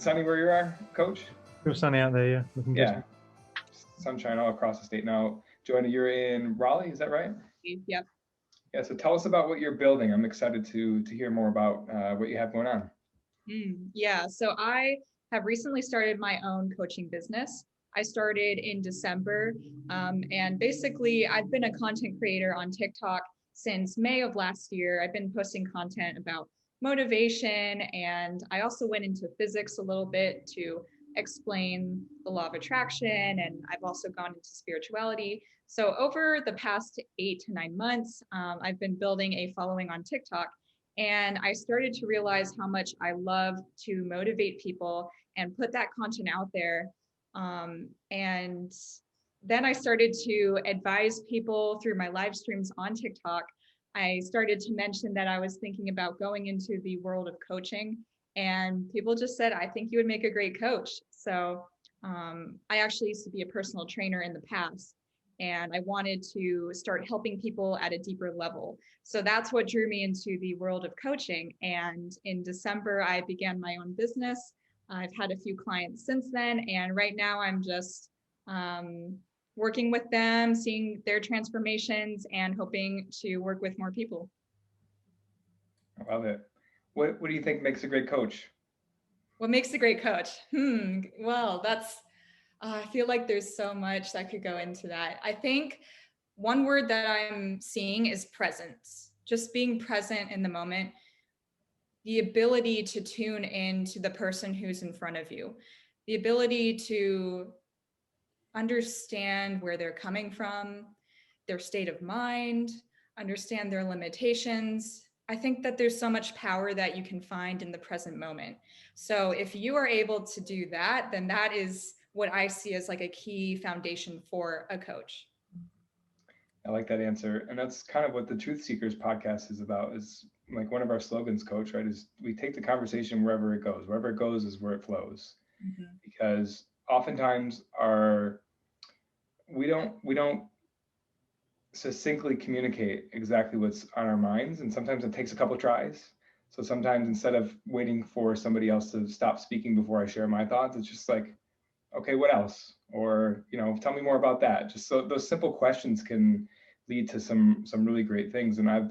sunny where you are, Coach? Still sunny out there, yeah. Looking Yeah. good. Sunshine all across the state. Now, Joanna, you're in Raleigh, is that right? Yep. Yeah, so tell us about what you're building. I'm excited to hear more about what you have going on. Yeah, so I have recently started my own coaching business. I started in December, and basically I've been a content creator on TikTok since May of last year. I've been posting content about motivation, and I also went into physics a little bit to explain the law of attraction, and I've also gone into spirituality. So over the past 8 to 9 months, I've been building a following on TikTok. And I started to realize how much I love to motivate people and put that content out there. And then I started to advise people through my live streams on TikTok. I started to mention that I was thinking about going into the world of coaching, and people just said, I think you would make a great coach. So I actually used to be a personal trainer in the past, and I wanted to start helping people at a deeper level. So that's what drew me into the world of coaching. And in December, I began my own business. I've had a few clients since then. And right now I'm just working with them, seeing their transformations, and hoping to work with more people. I love it. What do you think makes a great coach? What makes a great coach? Well, I feel like there's so much that could go into that. I think one word that I'm seeing is presence, just being present in the moment, the ability to tune into the person who's in front of you, the ability to understand where they're coming from, their state of mind, understand their limitations. I think that there's so much power that you can find in the present moment. So if you are able to do that, then that is what I see as like a key foundation for a coach. I like that answer. And that's kind of what the Truth Seekers podcast is about, is like one of our slogans, Coach, right? Is we take the conversation wherever it goes. Wherever it goes is where it flows. Mm-hmm. Because oftentimes we don't succinctly communicate exactly what's on our minds. And sometimes it takes a couple tries. So sometimes instead of waiting for somebody else to stop speaking before I share my thoughts, it's just like, okay, what else? Or, tell me more about that. Just so those simple questions can lead to some really great things. And I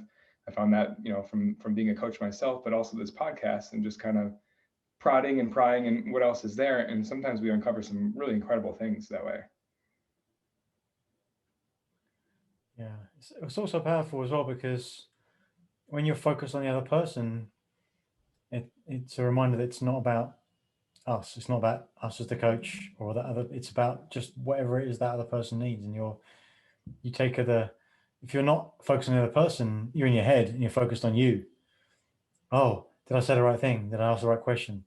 found that, from being a coach myself, but also this podcast and just kind of prodding and prying and what else is there. And sometimes we uncover some really incredible things that way. Yeah, it's also powerful as well, because when you're focused on the other person, it's a reminder that it's not about us. It's not about us as the coach or that other. It's about just whatever it is that other person needs. And if you're not focusing on the other person, you're in your head and you're focused on you. Oh, did I say the right thing? Did I ask the right question?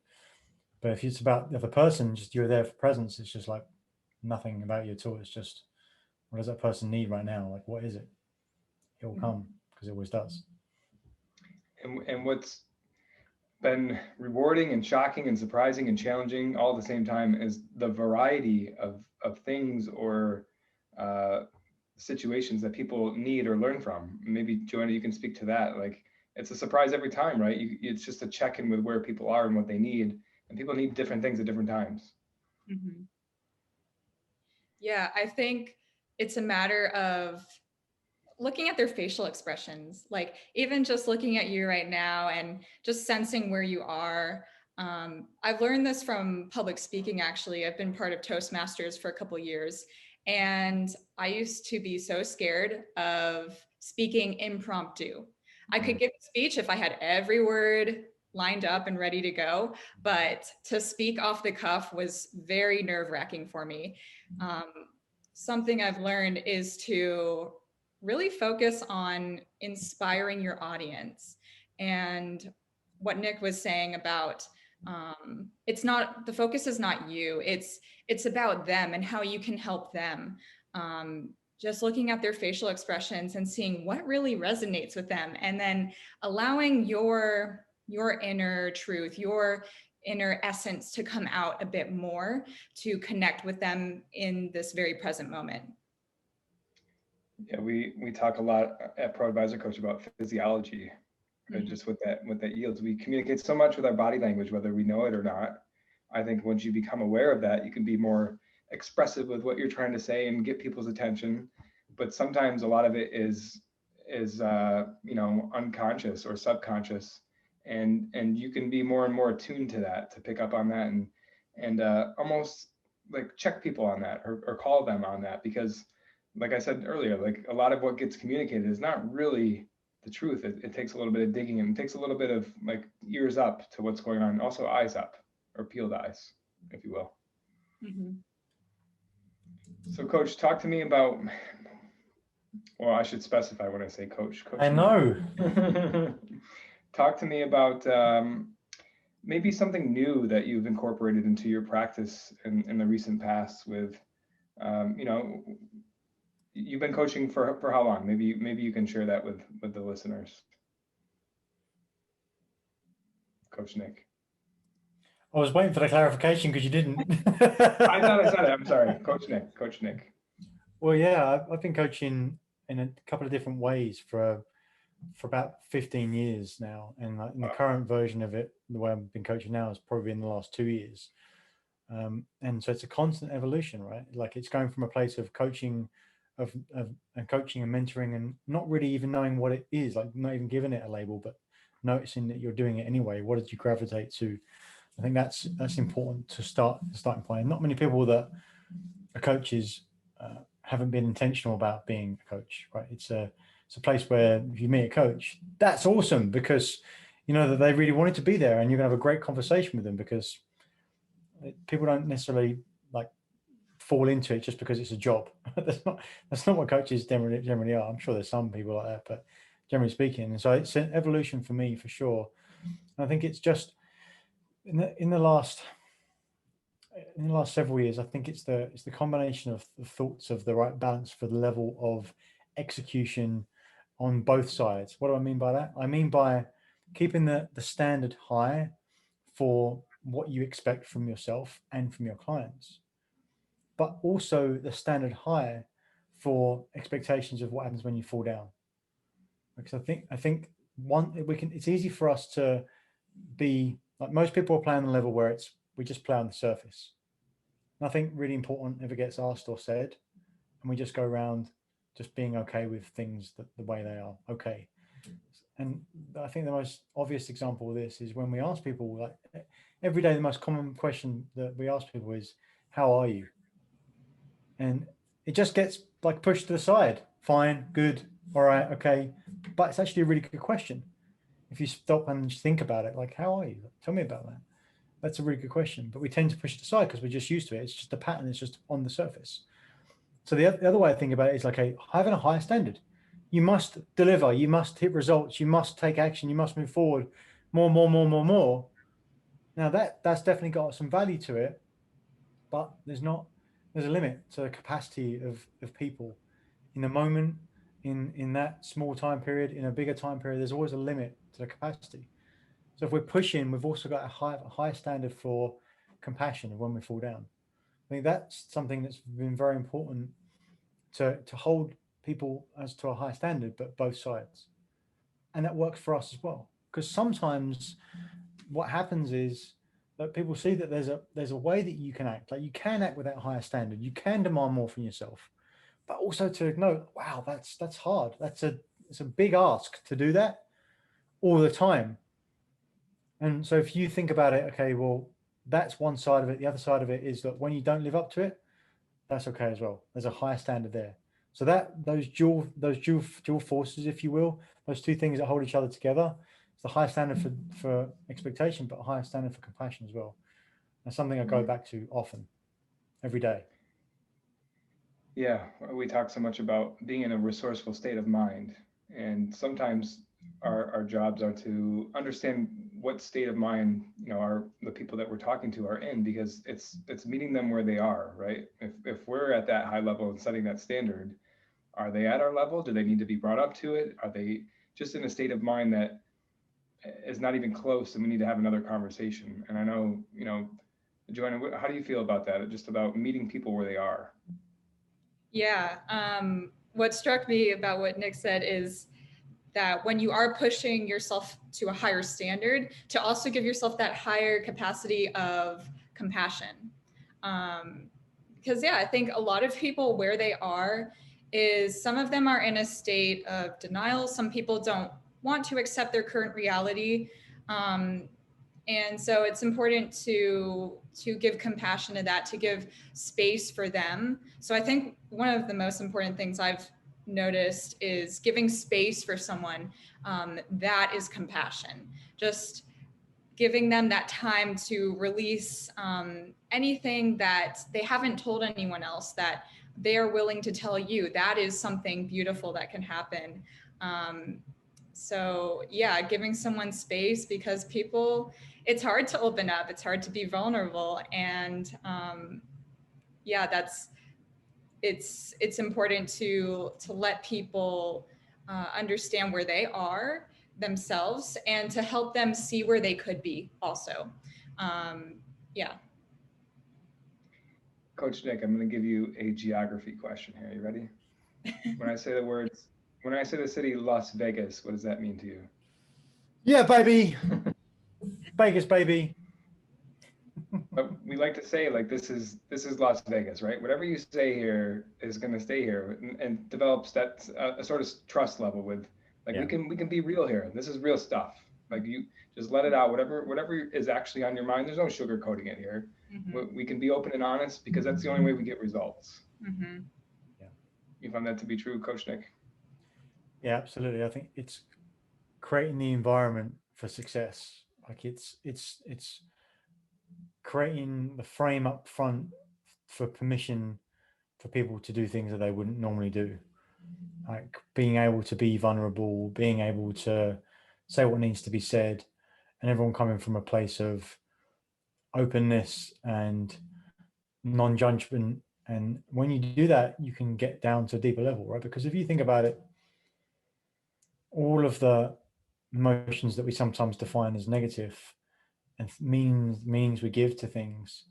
But if it's about the other person, just you're there for presence. It's just like nothing about you at all. It's just, what does that person need right now? Like, what is it? It will come, because it always does. And what's been rewarding and shocking and surprising and challenging all at the same time is the variety of things or situations that people need or learn from. Maybe Joanna, you can speak to that. Like, it's a surprise every time, right? It's just a check-in with where people are and what they need, and people need different things at different times. Mm-hmm. Yeah, I think it's a matter of looking at their facial expressions, like even just looking at you right now and just sensing where you are. I've learned this from public speaking, actually. I've been part of Toastmasters for a couple of years, and I used to be so scared of speaking impromptu. I could give a speech if I had every word lined up and ready to go, but to speak off the cuff was very nerve-wracking for me. Something I've learned is to really focus on inspiring your audience. And what Nick was saying about the focus is not you, it's about them and how you can help them. Just looking at their facial expressions and seeing what really resonates with them, and then allowing your inner truth, your inner essence to come out a bit more to connect with them in this very present moment. Yeah, we talk a lot at Pro Advisor Coach about physiology, right? Mm-hmm. Just what that yields. We communicate so much with our body language, whether we know it or not. I think once you become aware of that, you can be more expressive with what you're trying to say and get people's attention. But sometimes a lot of it is unconscious or subconscious, and you can be more and more attuned to that, to pick up on that, and almost like check people on that, or call them on that, because like I said earlier, like a lot of what gets communicated is not really the truth. It takes a little bit of digging, and it takes a little bit of like ears up to what's going on, also eyes up, or peeled eyes, if you will. Mm-hmm. So Coach, talk to me about, well, I should specify when I say coach. I know. Talk to me about maybe something new that you've incorporated into your practice in the recent past with, you've been coaching for how long? Maybe you can share that with the listeners. Coach Nick. I was waiting for the clarification because you didn't. I thought I said it. I'm sorry. Coach Nick. Well, yeah, I've been coaching in a couple of different ways for about 15 years now. And in the current version of it, the way I've been coaching now is probably in the last 2 years. And so it's a constant evolution, right? Like it's going from a place of coaching, of coaching and mentoring, and not really even knowing what it is, like not even giving it a label, but noticing that you're doing it anyway. What did you gravitate to? I think that's important to starting point. Not many people that are coaches haven't been intentional about being a coach, right? It's a place where if you meet a coach, that's awesome, because you know that they really wanted to be there, and you're gonna have a great conversation with them, because people don't necessarily like fall into it just because it's a job. that's not what coaches generally are. I'm sure there's some people like that, but generally speaking, and so it's an evolution for me for sure. And I think it's just in the last several years, I think it's the combination of the thoughts of the right balance for the level of execution on both sides. What do I mean by that? I mean by keeping the standard high for what you expect from yourself and from your clients, but also the standard high for expectations of what happens when you fall down. Because I think it's easy for us to be like, most people are playing the level where we just play on the surface. Nothing really important ever gets asked or said, and we just go around just being okay with things the way they are. Okay. And I think the most obvious example of this is when we ask people, like every day, the most common question that we ask people is, how are you? And it just gets like pushed to the side. Fine, good, all right, okay. But it's actually a really good question. If you stop and think about it, like, how are you? Tell me about that. That's a really good question. But we tend to push it aside because we're just used to it. It's just a pattern. It's just on the surface. So the other way I think about it is like having a higher standard. You must deliver. You must hit results. You must take action. You must move forward. More. Now that's definitely got some value to it, but there's a limit to the capacity of people in the moment, in that small time period, in a bigger time period. There's always a limit to the capacity. So if we're pushing, we've also got a high standard for compassion when we fall down. I think that's something that's been very important to hold people as to a high standard, but both sides. And that works for us as well. Because sometimes what happens is that people see that there's a way that you can act. Like you can act with that higher standard. You can demand more from yourself, but also to know, wow, that's hard. It's a big ask to do that all the time. And so if you think about it, okay, well, that's one side of it. The other side of it is that when you don't live up to it, that's okay as well. There's a higher standard there. So those dual forces, if you will, those two things that hold each other together, it's the higher standard for expectation, but a higher standard for compassion as well. That's something I go back to often, every day. Yeah, we talk so much about being in a resourceful state of mind, and sometimes our jobs are to understand what state of mind the people that we're talking to are in, because it's meeting them where they are, right? If we're at that high level and setting that standard, are they at our level? Do they need to be brought up to it? Are they just in a state of mind that is not even close, and we need to have another conversation? And I know, Joanna, how do you feel about that? Just about meeting people where they are? Yeah. What struck me about what Nick said is that when you are pushing yourself to a higher standard, to also give yourself that higher capacity of compassion. Because yeah, I think a lot of people where they are is some of them are in a state of denial. Some people don't want to accept their current reality. And so it's important to give compassion to that, to give space for them. So I think one of the most important things I've noticed is giving space for someone, that is compassion. Just giving them that time to release anything that they haven't told anyone else, that they are willing to tell you. That is something beautiful that can happen. So yeah, giving someone space, because people, it's hard to open up, it's hard to be vulnerable. And yeah, it's important to let people understand where they are themselves and to help them see where they could be also. Yeah. Coach Nick, I'm going to give you a geography question here. You ready? When I say the city Las Vegas, what does that mean to you? Yeah, baby. Vegas, baby. But we like to say, like, this is Las Vegas, right? Whatever you say here is going to stay here, and develops that a sort of trust level with, like, Yeah. we can be real here. This is real stuff. Like, you just let it out. Whatever is actually on your mind. There's no sugarcoating it here. Mm-hmm. We can be open and honest, because that's the only way we get results. Mm-hmm. Yeah. You find that to be true, Coach Nick? Yeah, absolutely. I think it's creating the environment for success. Like it's creating the frame up front for permission for people to do things that they wouldn't normally do. Like being able to be vulnerable, being able to say what needs to be said, and everyone coming from a place of openness and non-judgment. And when you do that, you can get down to a deeper level, right? Because if you think about it, all of the emotions that we sometimes define as negative and meanings we give to things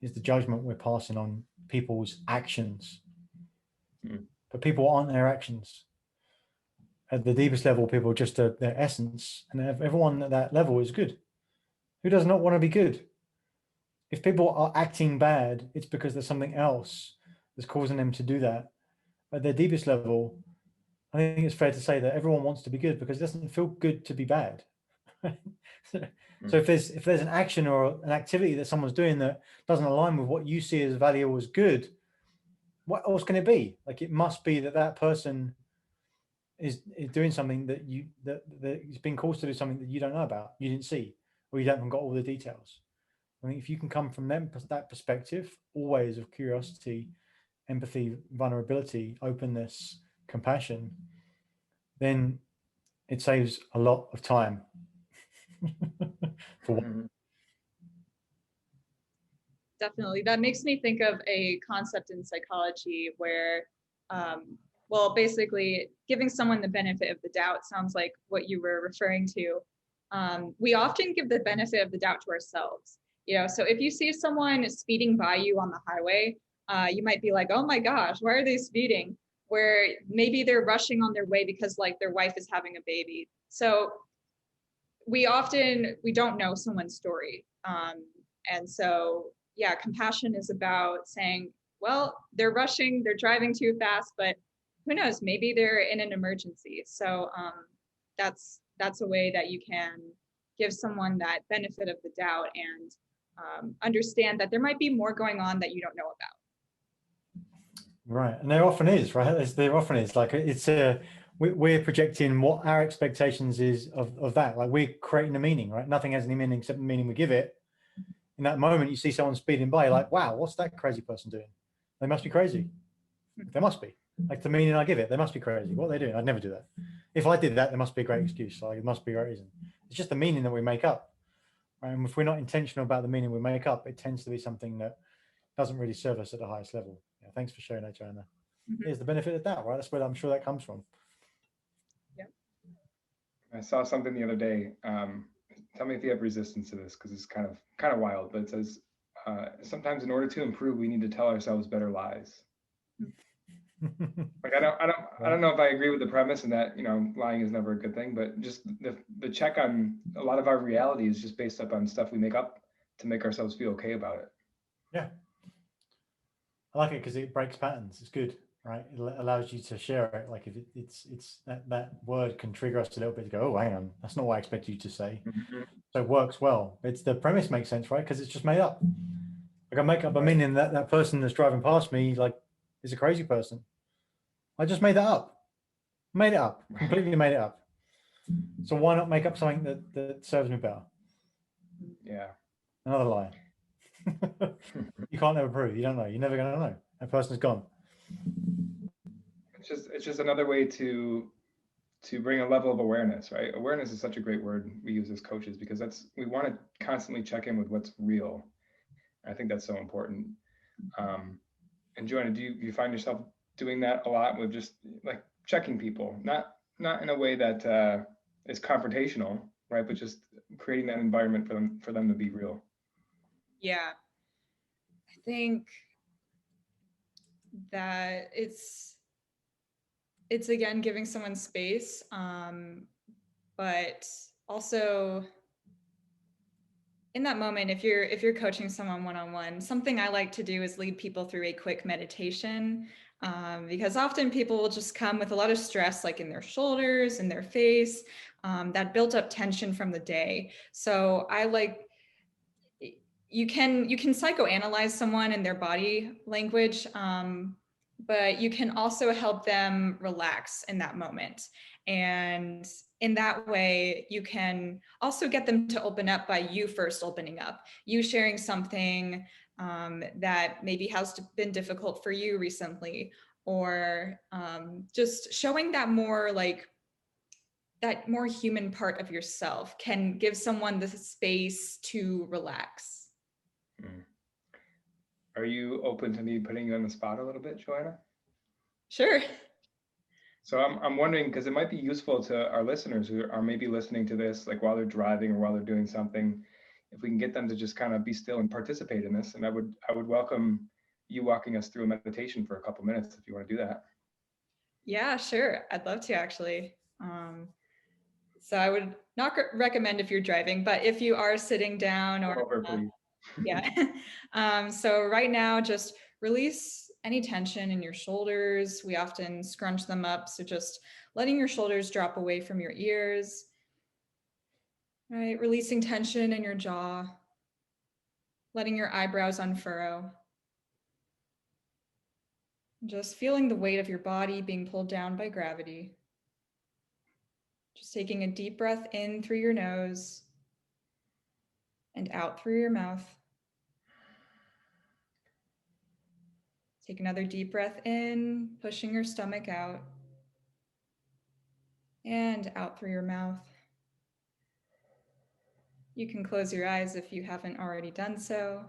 is the judgment we're passing on people's actions. But people aren't their actions. At the deepest level, people are just their essence, and everyone at that level is good. Who does not want to be good? If people are acting bad, it's because there's something else that's causing them to do that. At their deepest level, I think it's fair to say that everyone wants to be good because it doesn't feel good to be bad. So if there's an action or an activity that someone's doing that doesn't align with what you see as value or as good, what else can it be? Like it must be that person is doing something that is being caused to do something that you don't know about, you didn't see, or you haven't got all the details. I think if you can come from that perspective, always of curiosity, empathy, vulnerability, openness, compassion, then it saves a lot of time. For Definitely. That makes me think of a concept in psychology where, well, basically giving someone the benefit of the doubt sounds like what you were referring to. We often give the benefit of the doubt to ourselves. So if you see someone speeding by you on the highway, you might be like, oh my gosh, why are they speeding? Where maybe they're rushing on their way because like their wife is having a baby. So we don't know someone's story. And so, yeah, compassion is about saying, well, they're rushing, they're driving too fast, but who knows, maybe they're in an emergency. So that's a way that you can give someone that benefit of the doubt and understand that there might be more going on that you don't know about. Right, and there often is, right? There often is. Like we're projecting what our expectations is of that. Like we're creating a meaning, right? Nothing has any meaning except the meaning we give it. In that moment, you see someone speeding by, you're like, wow, what's that crazy person doing? They must be crazy. They must be. Like the meaning I give it, they must be crazy. What are they doing? I'd never do that. If I did that, there must be a great excuse. Like it must be a great reason. It's just the meaning that we make up. Right? And if we're not intentional about the meaning we make up, it tends to be something that doesn't really serve us at the highest level. Yeah, thanks for sharing that, Joanna. Here's the benefit of that, right? That's where I'm sure that comes from. Yeah. I saw something the other day. Tell me if you have resistance to this, because it's kind of wild. But it says sometimes in order to improve, we need to tell ourselves better lies. Like I don't know if I agree with the premise and that lying is never a good thing, but just the check on a lot of our reality is just based up on stuff we make up to make ourselves feel okay about it. Yeah. I like it because it breaks patterns. It's good, right? It allows you to share it. Like if it's that word can trigger us a little bit to go, oh, hang on, that's not what I expected you to say. Mm-hmm. So it works well. It's the premise makes sense, right? Because it's just made up. Like I make up a meaning that person that's driving past me like is a crazy person. I just made that up. Made it up. Completely made it up. So why not make up something that serves me better? Yeah. Another lie. You can't ever prove. You don't know. You're never going to know. That person's gone. It's just another way to bring a level of awareness, right? Awareness is such a great word we use as coaches because we want to constantly check in with what's real. I think that's so important. And Joanna, do you find yourself doing that a lot with just like checking people, not in a way that is confrontational, right? But just creating that environment for them to be real. Yeah, I think that it's again giving someone space, but also in that moment, if you're coaching someone one-on-one, something I like to do is lead people through a quick meditation, because often people will just come with a lot of stress, like in their shoulders, in their face, that built up tension from the day. So I like, you can psychoanalyze someone and their body language, but you can also help them relax in that moment. And in that way, you can also get them to open up by you first opening up, you sharing something that maybe has been difficult for you recently, or just showing that more human part of yourself can give someone the space to relax. Are you open to me putting you on the spot a little bit, Joanna? Sure. So I'm wondering, because it might be useful to our listeners who are maybe listening to this like while they're driving or while they're doing something, if we can get them to just kind of be still and participate in this. And I would welcome you walking us through a meditation for a couple minutes if you want to do that. Yeah, sure. I'd love to actually. So I would not recommend if you're driving, but if you are sitting down or over, please. yeah. So right now, just release any tension in your shoulders. We often scrunch them up. So just letting your shoulders drop away from your ears, right? Releasing tension in your jaw, letting your eyebrows unfurrow. Just feeling the weight of your body being pulled down by gravity. Just taking a deep breath in through your nose and out through your mouth. Take another deep breath in, pushing your stomach out, and out through your mouth. You can close your eyes if you haven't already done so.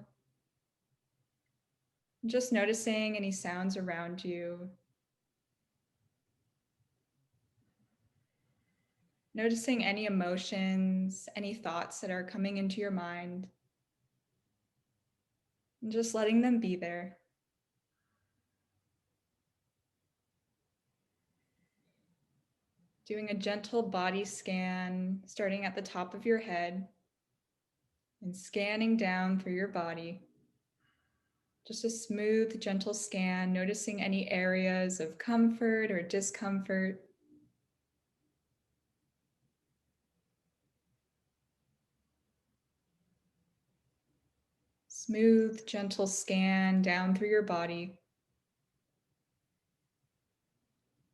Just noticing any sounds around you. Noticing any emotions, any thoughts that are coming into your mind. And just letting them be there. Doing a gentle body scan, starting at the top of your head and scanning down through your body. Just a smooth, gentle scan, noticing any areas of comfort or discomfort. Smooth, gentle scan down through your body,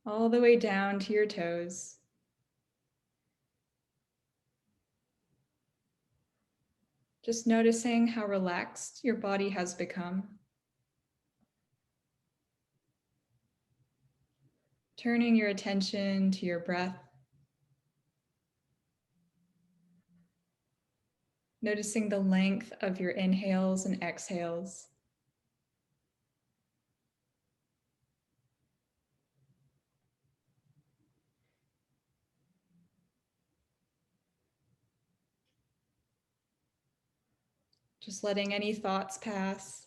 all the way down to your toes. Just noticing how relaxed your body has become. Turning your attention to your breath. Noticing the length of your inhales and exhales. Just letting any thoughts pass.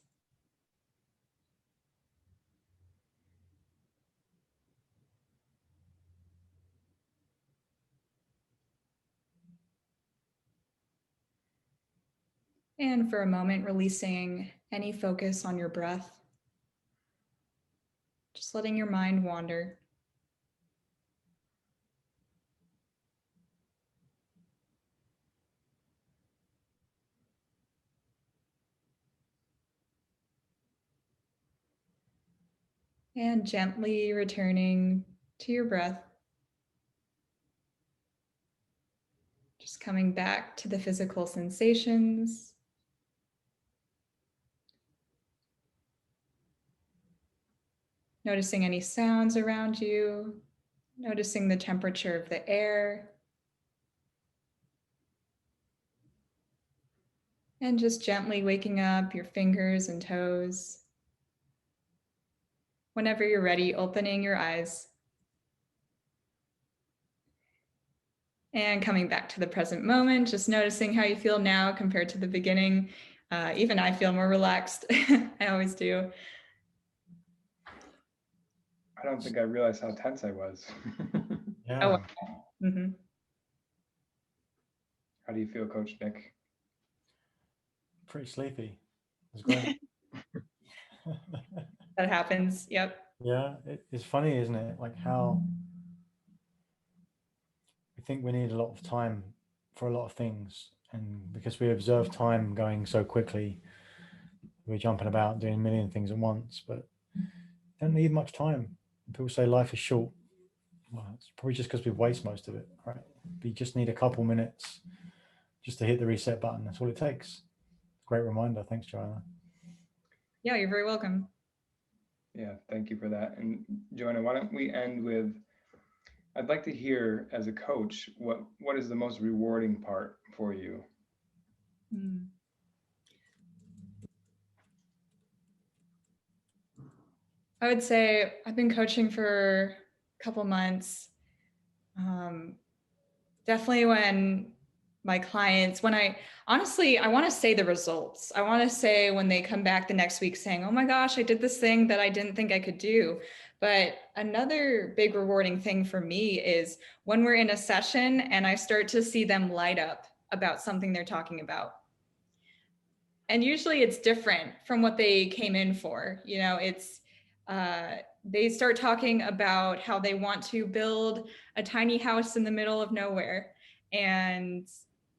And for a moment, releasing any focus on your breath. Just letting your mind wander. And gently returning to your breath. Just coming back to the physical sensations. Noticing any sounds around you. Noticing the temperature of the air. And just gently waking up your fingers and toes. Whenever you're ready, opening your eyes. And coming back to the present moment, just noticing how you feel now compared to the beginning. Even I feel more relaxed. I always do. I don't think I realized how tense I was. Yeah. Oh, mm-hmm. How do you feel, Coach Nick? Pretty sleepy. It's great. That happens. Yep. Yeah, it's funny, isn't it? Like how we think we need a lot of time for a lot of things, and because we observe time going so quickly, we're jumping about doing a million things at once, but don't need much time. People say life is short. Well, it's probably just because we waste most of it, right? We just need a couple minutes just to hit the reset button. That's all it takes. Great reminder. Thanks, Joanna. Yeah, you're very welcome. Yeah, thank you for that. And Joanna, why don't we end with, I'd like to hear as a coach, what is the most rewarding part for you? I would say I've been coaching for a couple months. Definitely when my clients, honestly, I want to say the results. I want to say when they come back the next week saying, oh my gosh, I did this thing that I didn't think I could do. But another big rewarding thing for me is when we're in a session and I start to see them light up about something they're talking about. And usually it's different from what they came in for. You know, it's, they start talking about how they want to build a tiny house in the middle of nowhere. And,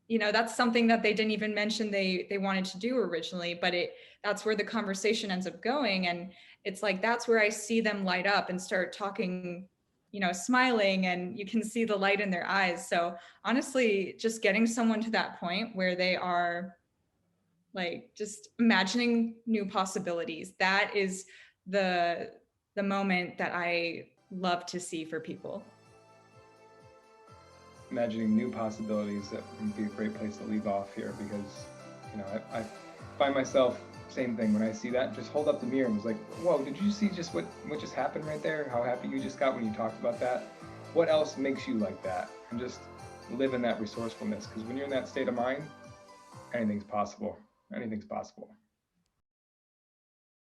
you know, that's something that they didn't even mention they wanted to do originally, but that's where the conversation ends up going. And it's like, that's where I see them light up and start talking, you know, smiling, and you can see the light in their eyes. So honestly, just getting someone to that point where they are like just imagining new possibilities, that is the moment that I love to see for people. Imagining new possibilities, that would be a great place to leave off here, because, you know, I find myself, same thing, when I see that, just hold up the mirror and was like, whoa, did you see just what just happened right there? How happy you just got when you talked about that? What else makes you like that? And just live in that resourcefulness, because when you're in that state of mind, anything's possible. Anything's possible.